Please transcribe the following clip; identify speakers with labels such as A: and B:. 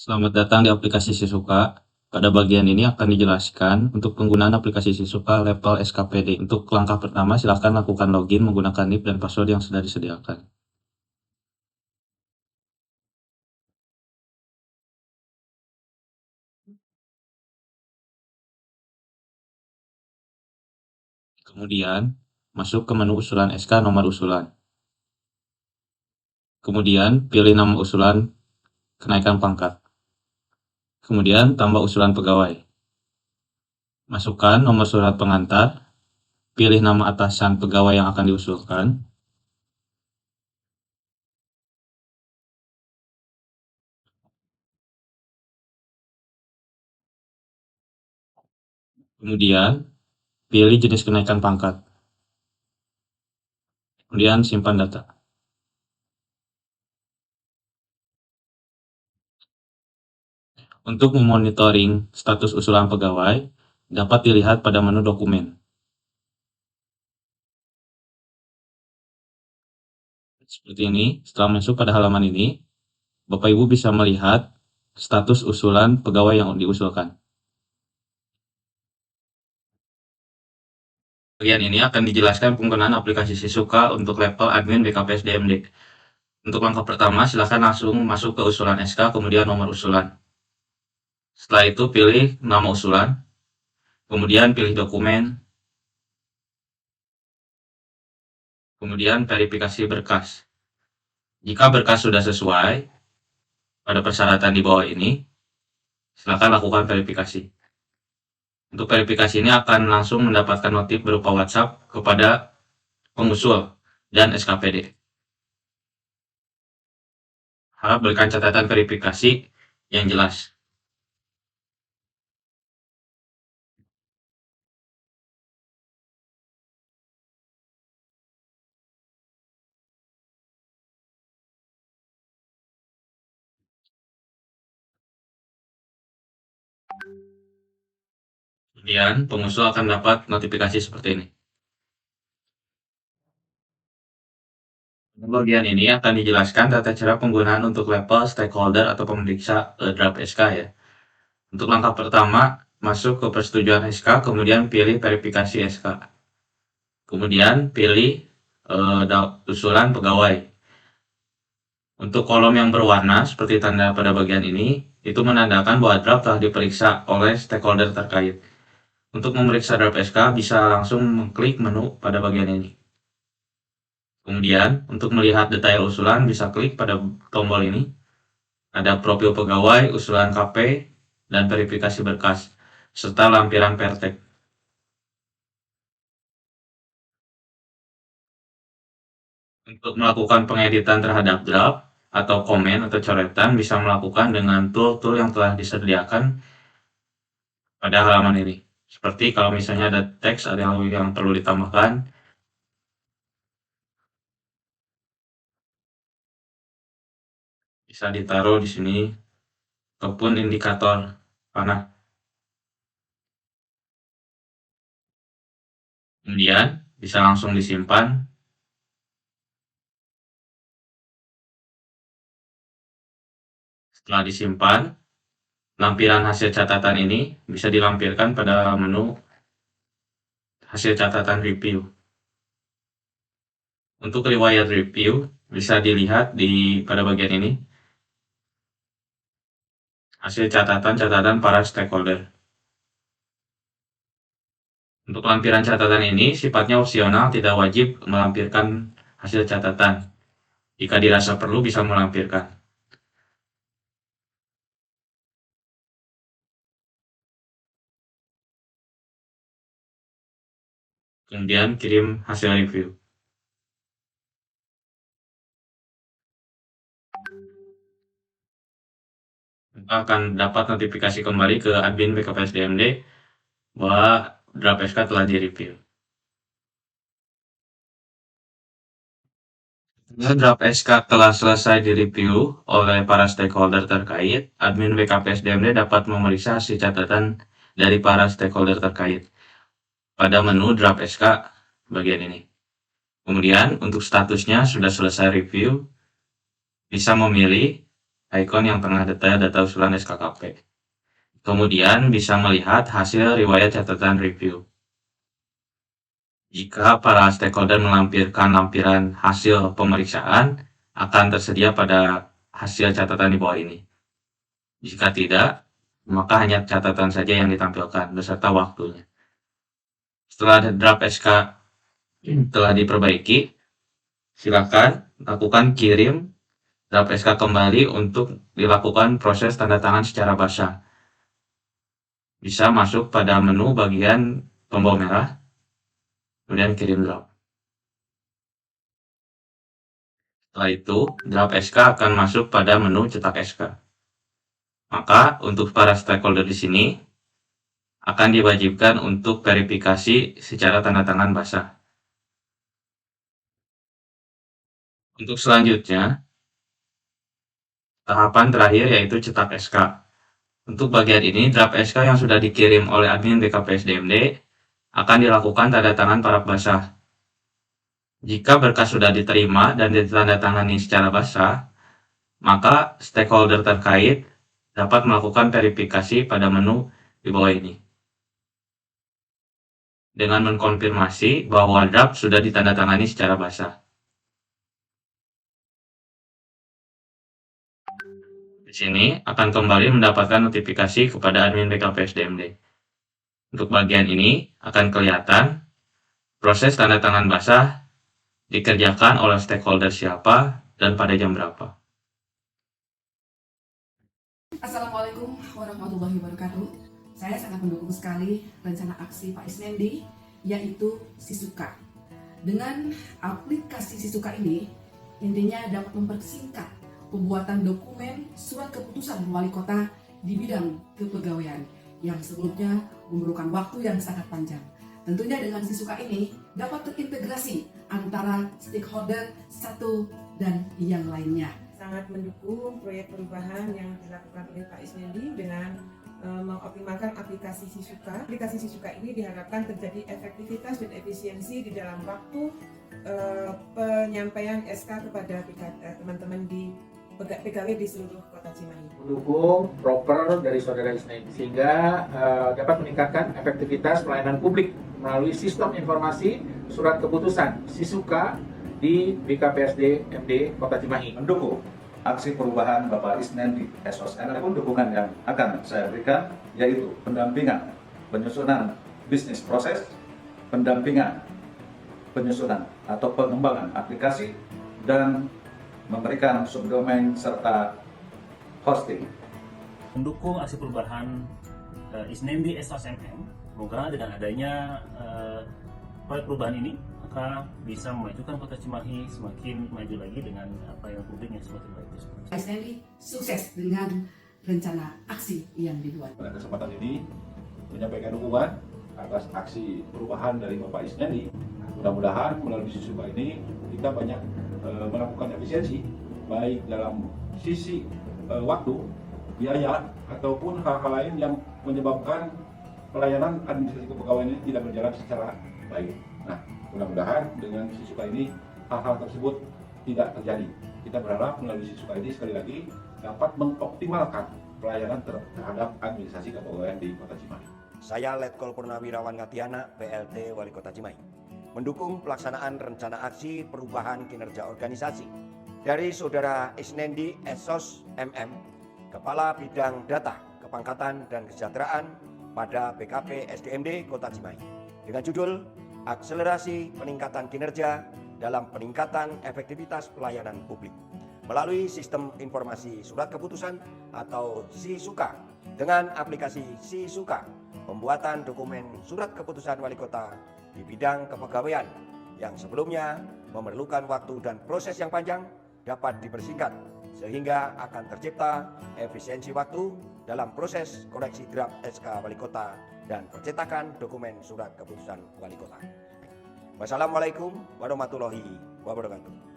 A: Selamat datang di aplikasi Sisuka. Pada bagian ini akan dijelaskan untuk penggunaan aplikasi Sisuka level SKPD. Untuk langkah pertama, silakan lakukan login menggunakan NIP dan password yang sudah disediakan. Kemudian, masuk ke menu usulan SK nomor usulan. Kemudian, pilih nama usulan kenaikan pangkat. Kemudian, tambah usulan pegawai. Masukkan nomor surat pengantar, pilih nama atasan pegawai yang akan diusulkan. Kemudian, pilih jenis kenaikan pangkat. Kemudian, simpan data. Untuk memonitoring status usulan pegawai, dapat dilihat pada menu dokumen. Seperti ini, setelah masuk pada halaman ini, Bapak Ibu bisa melihat status usulan pegawai yang diusulkan. Bagian ini akan dijelaskan penggunaan aplikasi Sisuka untuk level admin BKPS DMD. Untuk langkah pertama, silakan langsung masuk ke usulan SK, kemudian nomor usulan. Setelah itu, pilih nama usulan, kemudian pilih dokumen, kemudian verifikasi berkas. Jika berkas sudah sesuai pada persyaratan di bawah ini, silakan lakukan verifikasi. Untuk verifikasi ini akan langsung mendapatkan notif berupa WhatsApp kepada pengusul dan SKPD. Harap berikan catatan verifikasi yang jelas. Kemudian, pengusul akan dapat notifikasi seperti ini. Bagian ini akan dijelaskan tata cara penggunaan untuk level stakeholder atau pemeriksa draft SK ya. Untuk langkah pertama, masuk ke persetujuan SK, kemudian pilih verifikasi SK. Kemudian pilih usulan pegawai. Untuk kolom yang berwarna seperti tanda pada bagian ini, itu menandakan bahwa draft telah diperiksa oleh stakeholder terkait. Untuk memeriksa draft SK, bisa langsung mengklik menu pada bagian ini. Kemudian, untuk melihat detail usulan, bisa klik pada tombol ini. Ada profil pegawai, usulan KP, dan verifikasi berkas, serta lampiran pertek. Untuk melakukan pengeditan terhadap draft, atau komen atau coretan, bisa melakukan dengan tool-tool yang telah disediakan pada halaman ini. Seperti kalau misalnya ada teks, ada yang perlu ditambahkan, bisa ditaruh di sini, ataupun indikator panah. Kemudian, bisa langsung disimpan. Setelah disimpan, lampiran hasil catatan ini bisa dilampirkan pada menu hasil catatan review. Untuk riwayat review, bisa dilihat pada bagian ini, hasil catatan-catatan para stakeholder. Untuk lampiran catatan ini sifatnya opsional, tidak wajib melampirkan hasil catatan. Jika dirasa perlu, bisa melampirkan. Kemudian kirim hasil review. Maka akan dapat notifikasi kembali ke admin BKPS DMD bahwa draft SK telah direview. Setelah draft SK telah selesai direview oleh para stakeholder terkait, admin BKPS DMD dapat memeriksa hasil catatan dari para stakeholder terkait pada menu draft SK bagian ini. Kemudian untuk statusnya sudah selesai review, bisa memilih icon yang tengah detail data usulan SKKP. Kemudian bisa melihat hasil riwayat catatan review. Jika para stakeholder melampirkan lampiran hasil pemeriksaan, akan tersedia pada hasil catatan di bawah ini. Jika tidak, maka hanya catatan saja yang ditampilkan beserta waktunya. Setelah draft SK telah diperbaiki, silakan lakukan kirim draft SK kembali untuk dilakukan proses tanda tangan secara basah. Bisa masuk pada menu bagian tombol merah, kemudian kirim draft. Setelah itu, draft SK akan masuk pada menu cetak SK. Maka untuk para stakeholder di sini akan diwajibkan untuk verifikasi secara tanda tangan basah. Untuk selanjutnya, tahapan terakhir yaitu cetak SK. Untuk bagian ini, draft SK yang sudah dikirim oleh admin BKPSDMD akan dilakukan tanda tangan paraf basah. Jika berkas sudah diterima dan ditandatangani secara basah, maka stakeholder terkait dapat melakukan verifikasi pada menu di bawah ini dengan mengkonfirmasi bahwa draft sudah ditandatangani secara basah. Di sini akan kembali mendapatkan notifikasi kepada admin BKPSDMD. Untuk bagian ini akan kelihatan proses tanda tangan basah dikerjakan oleh stakeholder siapa dan pada jam berapa.
B: Assalamualaikum warahmatullahi wabarakatuh. Saya sangat mendukung sekali rencana aksi Pak Isnendi, yaitu Sisuka. Dengan aplikasi Sisuka ini, intinya dapat mempersingkat pembuatan dokumen surat keputusan wali kota di bidang kepegawaian yang sebelumnya memerlukan waktu yang sangat panjang. Tentunya dengan Sisuka ini dapat terintegrasi antara stakeholder satu dan yang lainnya.
C: Sangat mendukung proyek perubahan yang dilakukan oleh Pak Isnendi dengan mengoptimalkan aplikasi Sisuka. Aplikasi Sisuka ini diharapkan terjadi efektivitas dan efisiensi di dalam waktu penyampaian SK kepada teman-teman di pegawai di seluruh Kota Cimahi.
D: Mendukung proper dari saudara Isnendi sehingga dapat meningkatkan efektivitas pelayanan publik melalui sistem informasi surat keputusan Sisuka di BKPSD MD Kota Cimahi.
E: Mendukung aksi perubahan Bapak Isnendi SOS. Ada pun dukungan yang akan saya berikan yaitu pendampingan penyusunan bisnis proses, pendampingan penyusunan atau pengembangan aplikasi, dan memberikan subdomain serta hosting.
F: Mendukung aksi perubahan Isnendi SOS MM. Semoga dengan adanya proyek perubahan ini maka bisa memajukan Kota Cimahi semakin maju lagi dengan pelayanan publik yang semakin baik.
B: Pak Isnendi sukses dengan rencana aksi yang dibuat.
G: Pada kesempatan ini menyampaikan dukungan atas aksi perubahan dari Bapak Isnendi. Mudah-mudahan melalui Sisuka ini kita banyak melakukan efisiensi baik dalam sisi waktu, biaya, ataupun hal-hal lain yang menyebabkan pelayanan administrasi kepegawaian ini tidak berjalan secara baik. Nah, mudah-mudahan dengan Sisuka ini hal-hal tersebut tidak terjadi. Kita berharap melalui Sisuka ini sekali lagi dapat mengoptimalkan pelayanan terhadap administrasi kepegawaian di Kota Cimahi.
H: Saya Letkol Purnawirawan Ngatiana, PLT Wali Kota Cimahi, mendukung pelaksanaan rencana aksi perubahan kinerja organisasi dari Saudara Isnendi SOS MM, Kepala Bidang Data, Kepangkatan dan Kesejahteraan pada BKP SDMD Kota Cimahi, dengan judul Akselerasi Peningkatan Kinerja dalam Peningkatan Efektivitas Pelayanan Publik melalui Sistem Informasi Surat Keputusan atau Sisuka. Dengan aplikasi Sisuka, pembuatan dokumen surat keputusan wali kota di bidang kepegawaian yang sebelumnya memerlukan waktu dan proses yang panjang dapat dipersingkat sehingga akan tercipta efisiensi waktu dalam proses koreksi draft SK wali kota dan percetakan dokumen surat keputusan wali kota. Wassalamualaikum warahmatullahi wabarakatuh.